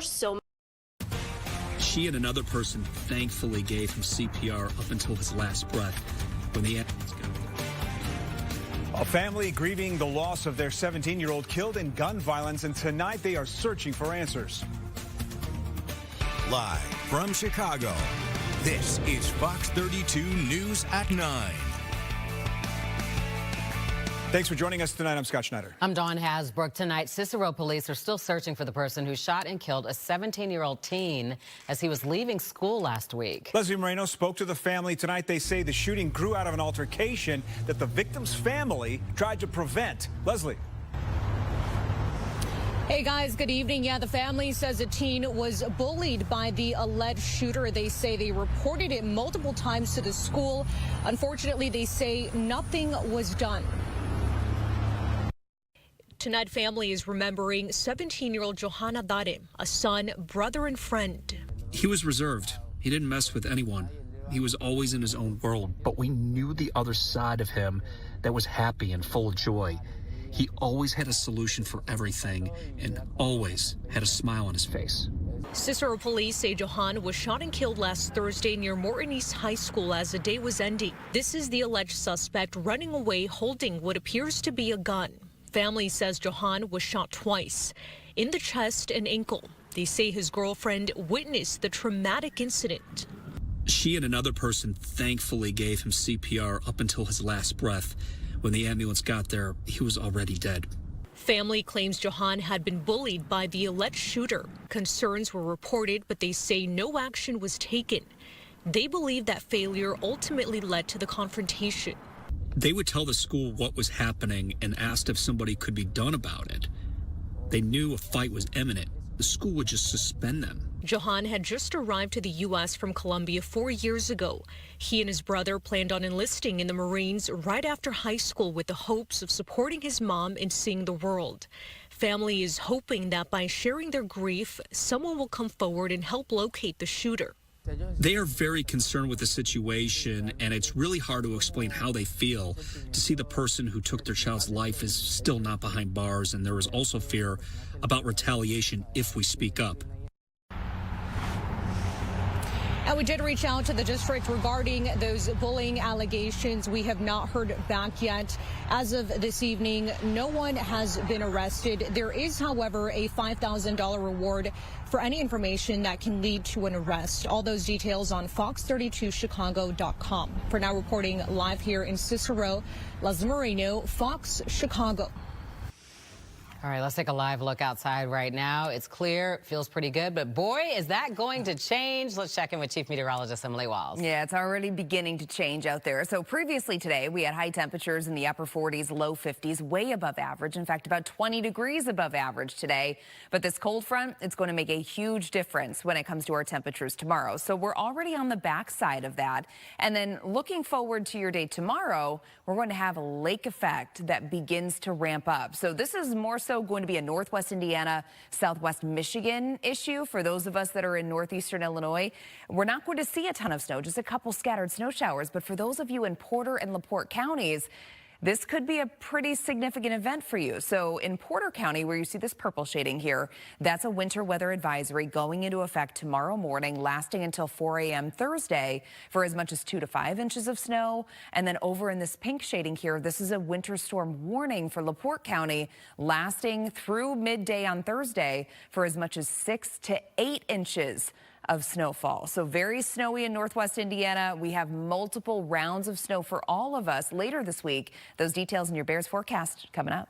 There's so much. She and another person thankfully gave him CPR up until his last breath when the ambulance got there. A family grieving the loss of their 17-year-old killed in gun violence, and tonight they are searching for answers. Live from Chicago, this is Fox 32 News at 9. Thanks for joining us tonight. I'm Scott Schneider. I'm Dawn Hasbrook. Tonight, Cicero police are still searching for the person who shot and killed a 17-year-old teen as he was leaving school last week. Leslie Moreno spoke to the family tonight. They say the shooting grew out of an altercation that the victim's family tried to prevent. Leslie. Hey guys, good evening. Yeah, the family says a teen was bullied by the alleged shooter. They say they reported it multiple times to the school. Unfortunately, they say nothing was done. Tonight, family is remembering 17-year-old Johanna Darim, a son, brother, and friend. He was reserved. He didn't mess with anyone. He was always in his own world. But we knew the other side of him that was happy and full of joy. He always had a solution for everything and always had a smile on his face. Cicero police say Johan was shot and killed last Thursday near Morton East High School as the day was ending. This is the alleged suspect running away holding what appears to be a gun. Family says Johan was shot twice, in the chest and ankle. They say his girlfriend witnessed the traumatic incident. She and another person thankfully gave him CPR up until his last breath. When the ambulance got there, he was already dead. Family claims Johan had been bullied by the alleged shooter. Concerns were reported, but they say no action was taken. They believe that failure ultimately led to the confrontation. They would tell the school what was happening and asked if somebody could be done about it. They knew a fight was imminent. The school would just suspend them. Johan had just arrived to the U.S. from Colombia 4 years ago. He and his brother planned on enlisting in the Marines right after high school with the hopes of supporting his mom and seeing the world. Family is hoping that by sharing their grief, someone will come forward and help locate the shooter. They are very concerned with the situation, and it's really hard to explain how they feel to see the person who took their child's life is still not behind bars, and there is also fear about retaliation if we speak up. And we did reach out to the district regarding those bullying allegations. We have not heard back yet. As of this evening, no one has been arrested. There is, however, a $5,000 reward for any information that can lead to an arrest. All those details on fox32chicago.com. For now, reporting live here in Cicero, Leslie Moreno, Fox Chicago. All right, let's take a live look outside right now. It's clear, feels pretty good, but boy, is that going to change. Let's check in with Chief Meteorologist Emily Walls. Yeah, it's already beginning to change out there. So previously today, we had high temperatures in the upper 40s, low 50s, way above average. In fact, about 20 degrees above average today. But this cold front, it's going to make a huge difference when it comes to our temperatures tomorrow. So we're already on the backside of that. And then looking forward to your day tomorrow, we're going to have a lake effect that begins to ramp up. So this is more so going to be a northwest Indiana, southwest Michigan issue for those of us that are in northeastern Illinois. We're not going to see a ton of snow, just a couple scattered snow showers. But for those of you in Porter and LaPorte counties, this could be a pretty significant event for you. So in Porter County, where you see this purple shading here, that's a winter weather advisory going into effect tomorrow morning, lasting until 4 a.m. Thursday for as much as 2 to 5 inches of snow. And then over in this pink shading here, this is a winter storm warning for LaPorte County, lasting through midday on Thursday for as much as 6 to 8 inches of snowfall. So very snowy in northwest Indiana. We have multiple rounds of snow for all of us later this week. Those details in your Bears forecast coming up.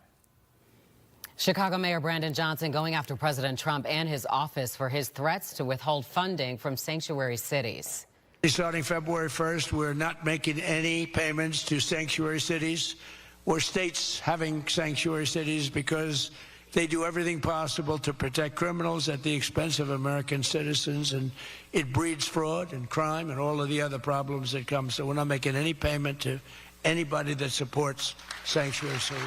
Chicago Mayor Brandon Johnson going after President Trump and his office for his threats to withhold funding from sanctuary cities. Starting February 1st, we're not making any payments to sanctuary cities or states having sanctuary cities because they do everything possible to protect criminals at the expense of American citizens, and it breeds fraud and crime and all of the other problems that come. So we're not making any payment to anybody that supports sanctuary cities.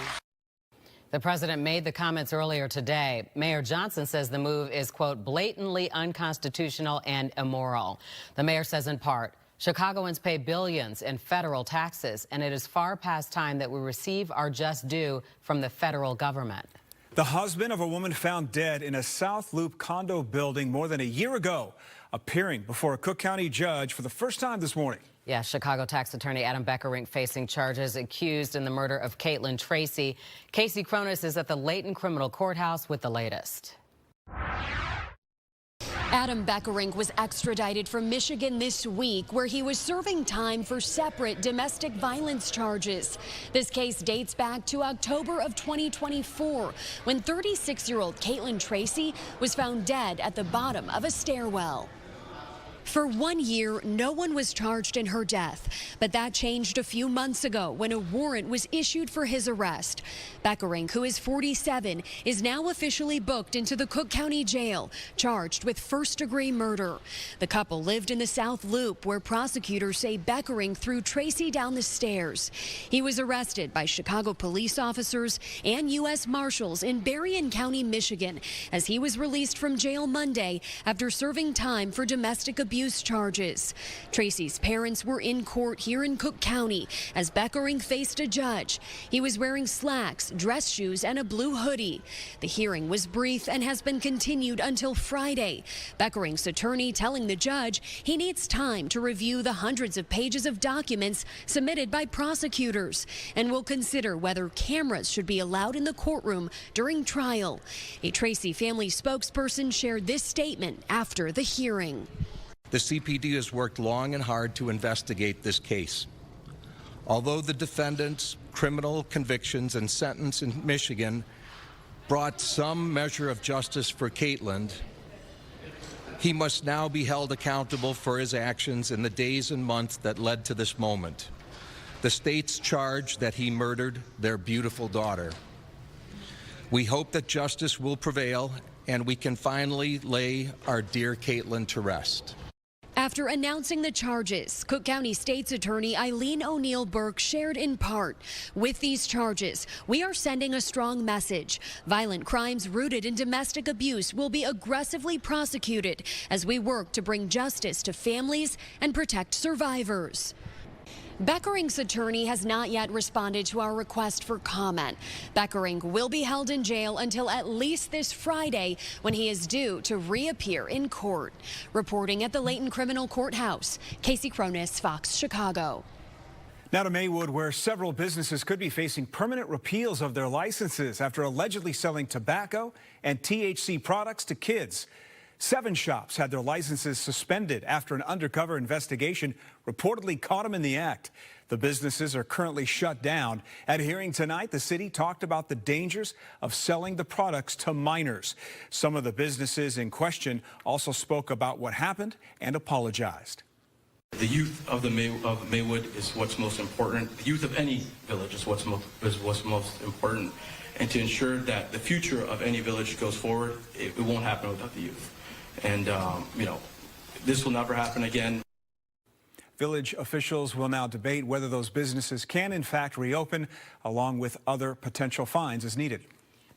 The president made the comments earlier today. Mayor Johnson says the move is, quote, blatantly unconstitutional and immoral. The mayor says in part, Chicagoans pay billions in federal taxes, and it is far past time that we receive our just due from the federal government. The husband of a woman found dead in a South Loop condo building more than a year ago, appearing before a Cook County judge for the first time this morning. Yeah, Chicago tax attorney Adam Beckerink facing charges accused in the murder of Caitlin Tracy. Casey Cronus is at the Layton Criminal Courthouse with the latest. Adam Beckerink was extradited from Michigan this week, where he was serving time for separate domestic violence charges. This case dates back to October of 2024, when 36-year-old Caitlin Tracy was found dead at the bottom of a stairwell. For 1 year, no one was charged in her death, but that changed a few months ago when a warrant was issued for his arrest. Beckerink, who is 47, is now officially booked into the Cook County Jail, charged with first-degree murder. The couple lived in the South Loop, where prosecutors say Beckerink threw Tracy down the stairs. He was arrested by Chicago police officers and U.S. Marshals in Berrien County, Michigan, as he was released from jail Monday after serving time for domestic abuse charges. Tracy's parents were in court here in Cook County as Beckerink faced a judge. He was wearing slacks, dress shoes, and a blue hoodie. The hearing was brief and has been continued until Friday. Beckerink's attorney telling the judge he needs time to review the hundreds of pages of documents submitted by prosecutors and will consider whether cameras should be allowed in the courtroom during trial. A Tracy family spokesperson shared this statement after the hearing. The CPD has worked long and hard to investigate this case. Although the defendant's criminal convictions and sentence in Michigan brought some measure of justice for Caitlin, he must now be held accountable for his actions in the days and months that led to this moment. The state's charge that he murdered their beautiful daughter. We hope that justice will prevail and we can finally lay our dear Caitlin to rest. After announcing the charges, Cook County State's Attorney Eileen O'Neill Burke shared in part, with these charges, we are sending a strong message. Violent crimes rooted in domestic abuse will be aggressively prosecuted as we work to bring justice to families and protect survivors. Beckerink's attorney has not yet responded to our request for comment. Beckerink will be held in jail until at least this Friday, when he is due to reappear in court. Reporting at the Layton Criminal Courthouse, Casey Cronus, Fox Chicago. Now to Maywood, where several businesses could be facing permanent repeals of their licenses after allegedly selling tobacco and THC products to kids. 7 shops had their licenses suspended after an undercover investigation reportedly caught them in the act. The businesses are currently shut down. At a hearing tonight, the city talked about the dangers of selling the products to minors. Some of the businesses in question also spoke about what happened and apologized. The youth of Maywood is what's most important. The youth of any village is what's most important. And to ensure that the future of any village goes forward, it won't happen without the youth. And, this will never happen again. Village officials will now debate whether those businesses can in fact reopen, along with other potential fines as needed.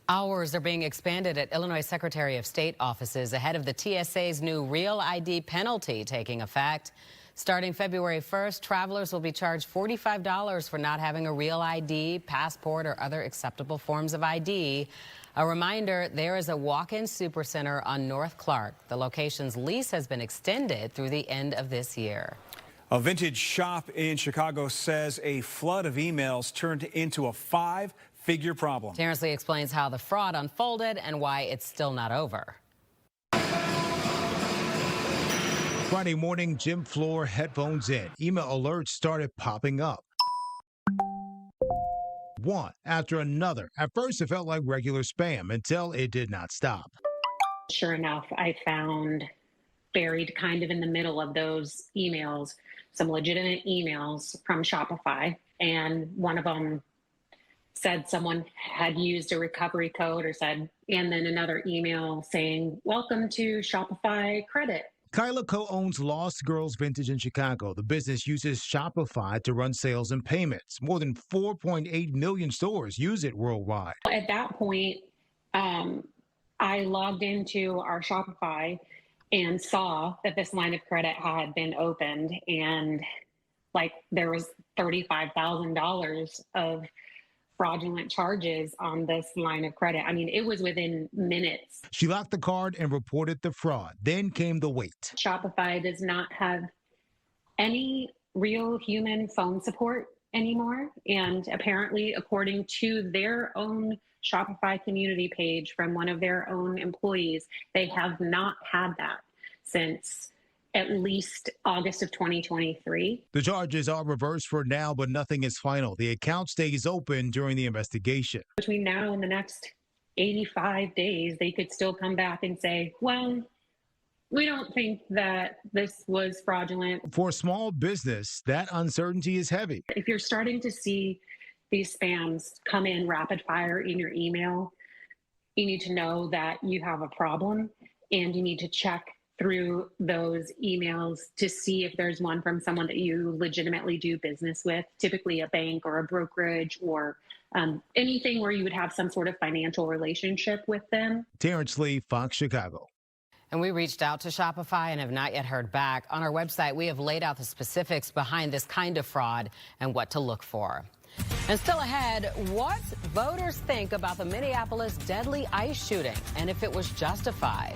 Hours are being expanded at Illinois Secretary of State offices ahead of the TSA's new Real ID penalty taking effect. Starting February 1st, travelers will be charged $45 for not having a real ID, passport, or other acceptable forms of ID. A reminder, there is a walk-in supercenter on North Clark. The location's lease has been extended through the end of this year. A vintage shop in Chicago says a flood of emails turned into a 5-figure problem. Terrence Lee explains how the fraud unfolded and why it's still not over. Friday morning, gym floor, headphones in. Email alerts started popping up. One after another. At first, it felt like regular spam until it did not stop. Sure enough, I found buried kind of in the middle of those emails some legitimate emails from Shopify. And one of them said someone had used a recovery code and then another email saying, welcome to Shopify credit. Kyla co-owns Lost Girls Vintage in Chicago. The business uses Shopify to run sales and payments. More than 4.8 million stores use it worldwide. At that point, I logged into our Shopify and saw that this line of credit had been opened, and there was $35,000 of fraudulent charges on this line of credit. I mean, it was within minutes. She locked the card and reported the fraud. Then came the wait. Shopify does not have any real human phone support anymore. And apparently, according to their own Shopify community page from one of their own employees, they have not had that since at least August of 2023. The charges are reversed for now, but nothing is final. The account stays open during the investigation. Between now and the next 85 days, they could still come back and say, well, we don't think that this was fraudulent. For a small business, that uncertainty is heavy. If you're starting to see these spams come in rapid fire in your email, you need to know that you have a problem, and you need to check through those emails to see if there's one from someone that you legitimately do business with, typically a bank or a brokerage or anything where you would have some sort of financial relationship with them. Terrence Lee, Fox Chicago. And we reached out to Shopify and have not yet heard back. On our website, we have laid out the specifics behind this kind of fraud and what to look for. And still ahead, what voters think about the Minneapolis deadly ICE shooting and if it was justified.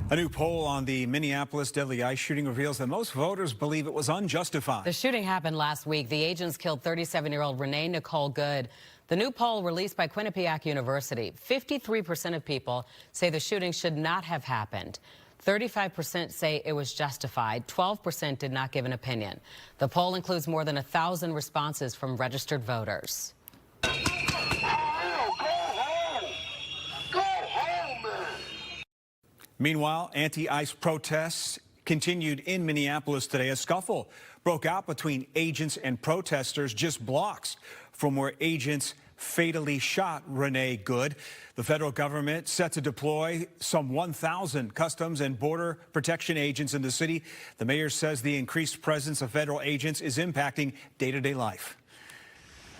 A new poll on the Minneapolis deadly ICE shooting reveals that most voters believe it was unjustified. The shooting happened last week. The agents killed 37-year-old Renee Nicole Good. The new poll released by Quinnipiac University, 53% of people say the shooting should not have happened. 35% say it was justified. 12% did not give an opinion. The poll includes more than 1,000 responses from registered voters. Meanwhile, anti-ICE protests continued in Minneapolis today. A scuffle broke out between agents and protesters just blocks from where agents fatally shot Renee Good. The federal government set to deploy some 1,000 Customs and Border Protection agents in the city. The mayor says the increased presence of federal agents is impacting day-to-day life.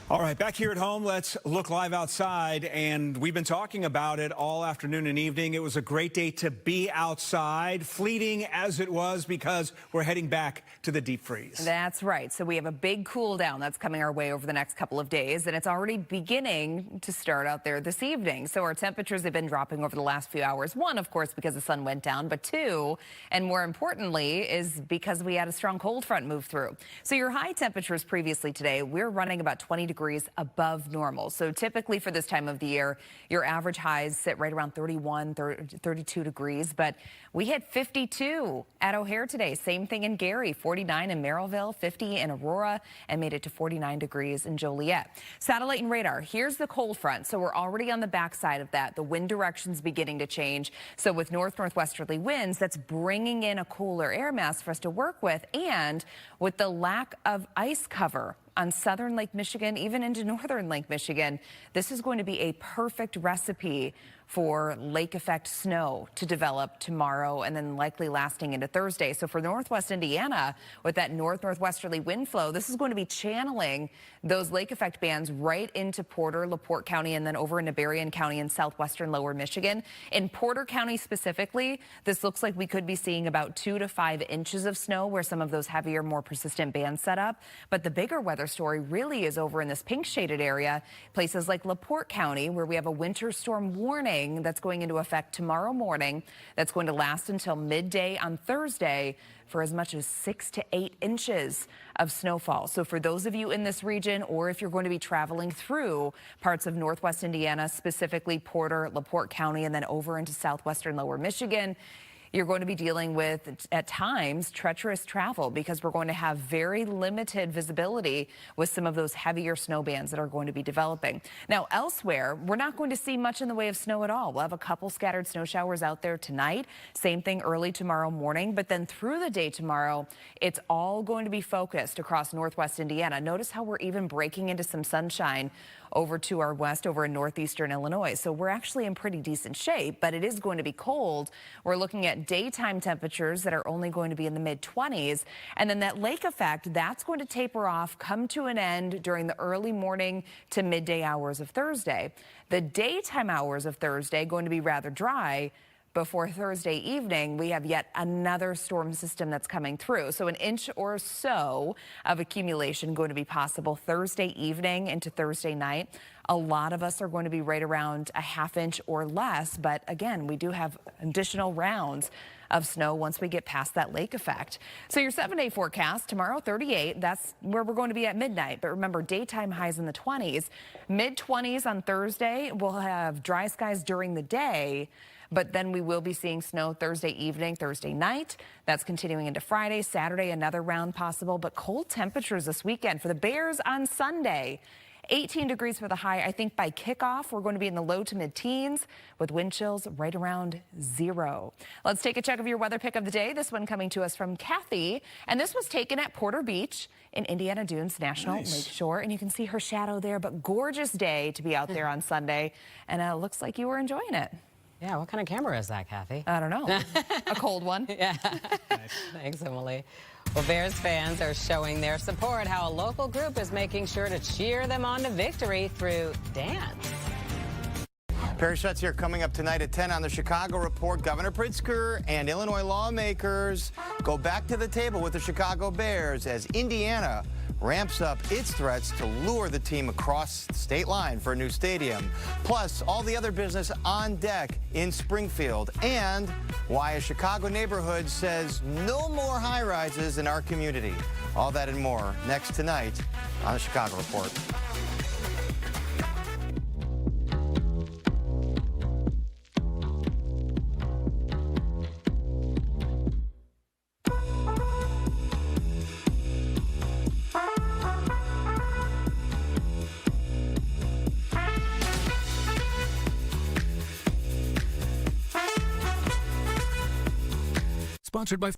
All right, back here at home, let's look live outside, and we've been talking about it all afternoon and evening. It was a great day to be outside, fleeting as it was, because we're heading back to the deep freeze. That's right. So we have a big cool down that's coming our way over the next couple of days, and it's already beginning to start out there this evening. So our temperatures have been dropping over the last few hours. One, of course, because the sun went down, but two, and more importantly, is because we had a strong cold front move through. So your high temperatures previously today, we're running about 20 degrees above normal. So typically for this time of the year, your average highs sit right around 31, 32 degrees, but we hit 52 at O'Hare today. Same thing in Gary, 49 in Merrillville, 50 in Aurora, and made it to 49 degrees in Joliet. Satellite and radar, here's the cold front. So we're already on the backside of that. The wind direction's beginning to change. So with north-northwesterly winds, that's bringing in a cooler air mass for us to work with, and with the lack of ice cover on southern Lake Michigan, even into northern Lake Michigan, this is going to be a perfect recipe for lake effect snow to develop tomorrow and then likely lasting into Thursday. So for northwest Indiana, with that north-northwesterly wind flow, this is going to be channeling those lake effect bands right into Porter, LaPorte County, and then over into Berrien County in southwestern lower Michigan. In Porter County specifically, this looks like we could be seeing about 2 to 5 inches of snow where some of those heavier, more persistent bands set up. But the bigger weather story really is over in this pink shaded area, places like LaPorte County, where we have a winter storm warning that's going into effect tomorrow morning. That's going to last until midday on Thursday for as much as 6 to 8 inches of snowfall. So for those of you in this region, or if you're going to be traveling through parts of northwest Indiana, specifically Porter, LaPorte County, and then over into southwestern lower Michigan, you're going to be dealing with, at times, treacherous travel, because we're going to have very limited visibility with some of those heavier snow bands that are going to be developing. Now, elsewhere, we're not going to see much in the way of snow at all. We'll have a couple scattered snow showers out there tonight. Same thing early tomorrow morning. But then through the day tomorrow, it's all going to be focused across northwest Indiana. Notice how we're even breaking into some sunshine over to our west, over in northeastern Illinois. So we're actually in pretty decent shape, but it is going to be cold. We're looking at daytime temperatures that are only going to be in the mid-20s. And then that lake effect, that's going to taper off, come to an end during the early morning to midday hours of Thursday. The daytime hours of Thursday going to be rather dry. Before Thursday evening, we have yet another storm system that's coming through. So an inch or so of accumulation going to be possible Thursday evening into Thursday night. A lot of us are going to be right around a ½ inch or less. But again, we do have additional rounds of snow once we get past that lake effect. So your 7-day forecast tomorrow, 38. That's where we're going to be at midnight. But remember, daytime highs in the 20s, mid-20s on Thursday. We'll have dry skies during the day. But then we will be seeing snow Thursday evening, Thursday night. That's continuing into Friday, Saturday, another round possible. But cold temperatures this weekend for the Bears on Sunday. 18 degrees for the high. I think by kickoff, we're going to be in the low to mid-teens with wind chills right around 0. Let's take a check of your weather pick of the day. This one coming to us from Kathy. And this was taken at Porter Beach in Indiana Dunes National Lake Shore. And you can see her shadow there. But gorgeous day to be out there on Sunday. And it looks like you were enjoying it. Yeah, what kind of camera is that, Kathy? I don't know. A cold one. Yeah. Nice. Thanks, Emily. Well, Bears fans are showing their support, how a local group is making sure to cheer them on to victory through dance. Perry Schutz here, coming up tonight at 10 on the Chicago Report. Governor Pritzker and Illinois lawmakers go back to the table with the Chicago Bears as Indiana ramps up its threats to lure the team across the state line for a new stadium. Plus, all the other business on deck in Springfield, and why a Chicago neighborhood says no more high-rises in our community. All that and more next tonight on the Chicago Report. Sponsored by...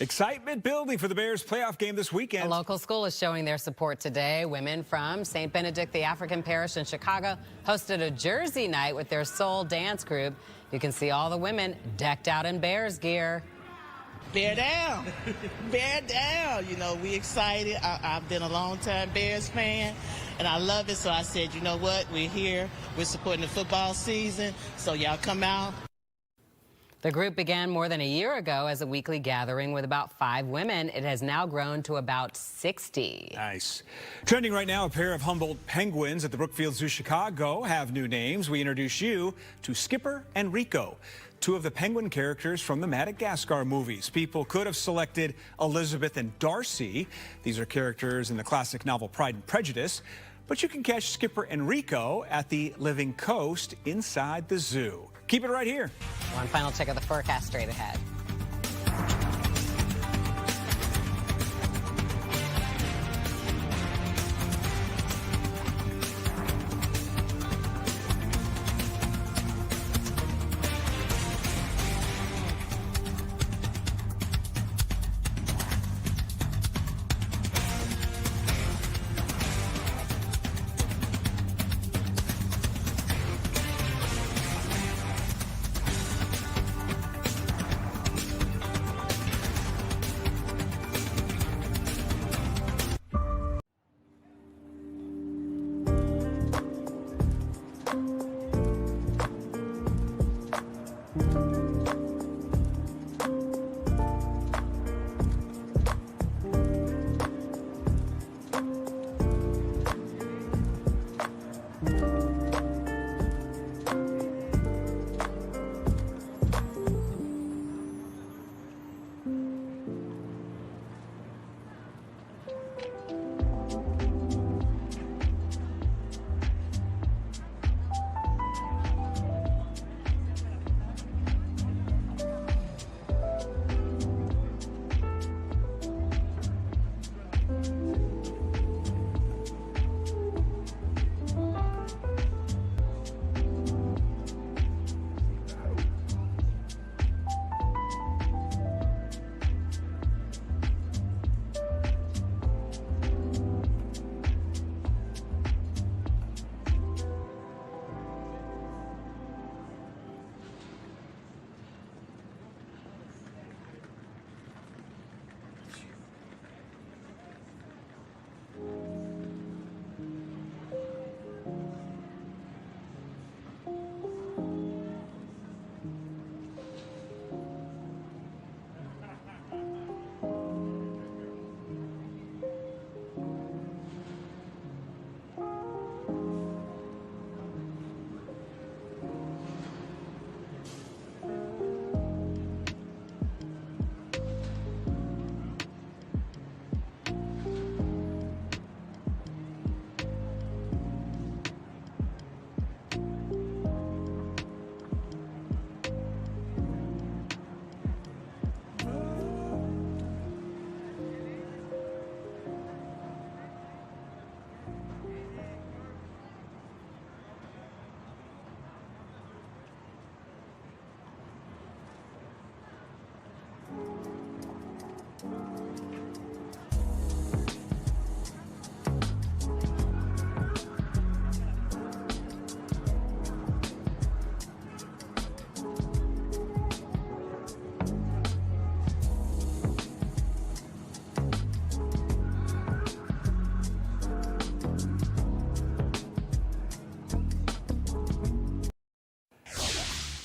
Excitement building for the Bears playoff game this weekend. A local school is showing their support today. Women from St. Benedict the African Parish in Chicago hosted a Jersey night with their soul dance group. You can see all the women decked out in Bears gear. Bear down. Bear down. You know, we excited. I've been a long-time Bears fan, and I love it. So I said, you know what? We're here. We're supporting the football season, so y'all come out. The group began more than a year ago as a weekly gathering with about 5 women. It has now grown to about 60. Nice. Trending right now, a pair of Humboldt penguins at the Brookfield Zoo Chicago have new names. We introduce you to Skipper and Rico, 2 of the penguin characters from the Madagascar movies. People could have selected Elizabeth and Darcy. These are characters in the classic novel Pride and Prejudice. But you can catch Skipper and Rico at the Living Coast inside the zoo. Keep it right here. One final check of the forecast straight ahead.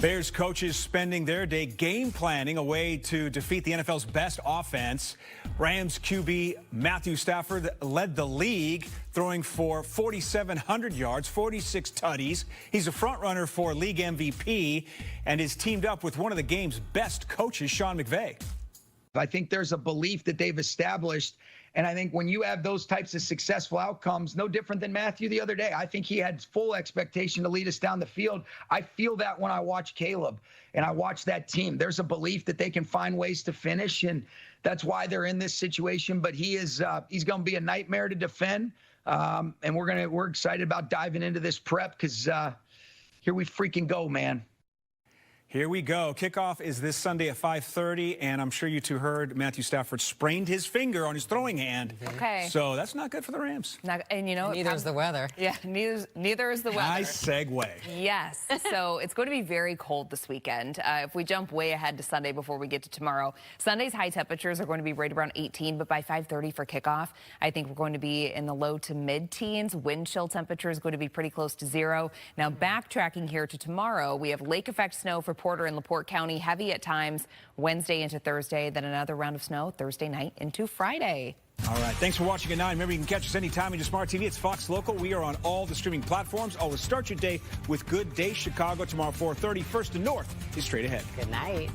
Bears coaches spending their day game planning a way to defeat the NFL's best offense. Rams QB Matthew Stafford led the league, throwing for 4,700 yards, 46 tutties. He's a front runner for league MVP and is teamed up with one of the game's best coaches, Sean McVay. I think there's a belief that they've established. And I think when you have those types of successful outcomes, no different than Matthew the other day, I think he had full expectation to lead us down the field. I feel that when I watch Caleb and I watch that team. There's a belief that they can find ways to finish, and that's why they're in this situation. But he's going to be a nightmare to defend, and we're excited about diving into this prep because here we freaking go, man. Here we go. Kickoff is this Sunday at 5:30, and I'm sure you two heard Matthew Stafford sprained his finger on his throwing hand. Okay. So that's not good for the Rams. And you know, neither is the weather. Yeah, neither is the weather. Nice segue. Yes. So it's going to be very cold this weekend. If we jump way ahead to Sunday before we get to tomorrow, Sunday's high temperatures are going to be right around 18, but by 5:30 for kickoff, I think we're going to be in the low to mid-teens. Wind chill temperature is going to be pretty close to zero. Now, backtracking here to tomorrow, we have lake effect snow for Porter and LaPorte County, heavy at times Wednesday into Thursday, then another round of snow Thursday night into Friday. All right. Thanks for watching at 9. Remember, you can catch us anytime on your smart TV. It's Fox Local. We are on all the streaming platforms. Always start your day with Good Day Chicago tomorrow, 4:30. First and North is straight ahead. Good night.